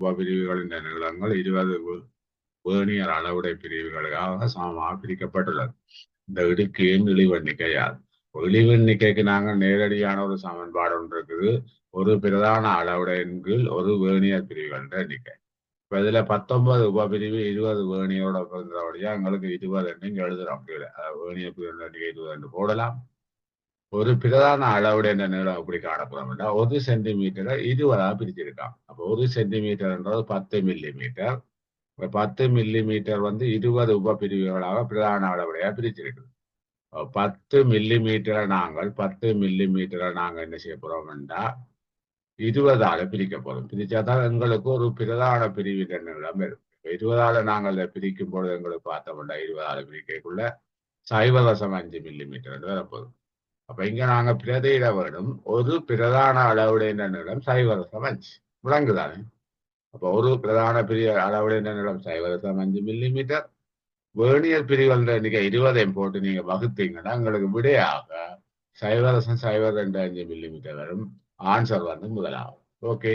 உபபிரிவுகளின் நீளங்கள் 20 வேணியர் அளவுடைய பிரிவுகளுக்காக சமமாக பிரிக்கப்பட்டுள்ளது. இந்த இடுக்கியின் இழிவெண்ணிக்கையால் இழிவெண்ணிக்கைக்கு நாங்கள் நேரடியான ஒரு சமன்பாடு ஒன்று இருக்குது. ஒரு பிரதான அளவுடையின் கீழ் ஒரு வேணியர் பிரிவுகள் எண்ணிக்கை. இப்ப இதுல 19 உபபிரிவு 20 வேணியோட பிறந்தபடியா எங்களுக்கு 20 இங்க எழுதுறோம். வேணியர் பிரிவு எண்ணிக்கை 20 போடலாம். ஒரு பிரதான அளவுடைய நீளம் எப்படி காணப்படும்னா 1 சென்டிமீட்டரை 20 பிரிச்சிருக்கான். அப்போ 1 சென்டிமீட்டர்ன்றது 10 மில்லிமீட்டர். 10 மில்லிமீட்டர் 20 உபபிரிவுகளாக பிரதான அளவுடையா பிரிச்சிருக்கு. 10 மில்லிமீட்டரை நாங்கள் 10 மில்லிமீட்டரை நாங்கள் என்ன செய்ய போறோம்னா 20ஆல பிரிக்க போறோம். பிரிச்சாதான் எங்களுக்கு ஒரு பிரதான பிரிவின் நீளம் வரும். 20ஆல நாங்கள் பிரிக்கும் பொழுது எங்களுக்கு பார்த்தோம்னா 20ஆல பிரிக்கக்குள்ள 0.5 மில்லிமீட்டர் வரப்போகுது. அப்ப இங்க நாங்க பிரதியிட வேணும் ஒரு பிரதான அளவுடைய நீளம் 0.5 விளங்குதானே. அப்ப ஒரு பிரதான பிரிவு அளவுடைய நீளம் 0.5 மில்லிமீட்டர். வேணியர் பிரிவுகள் எண்ணிக்கை 20 போட்டு நீங்க வகுத்தீங்கன்னா உங்களுக்கு விடையாக 0.025 மில்லிமீட்டர் வரும். ஆன்சர் முதலாகும். ஓகே.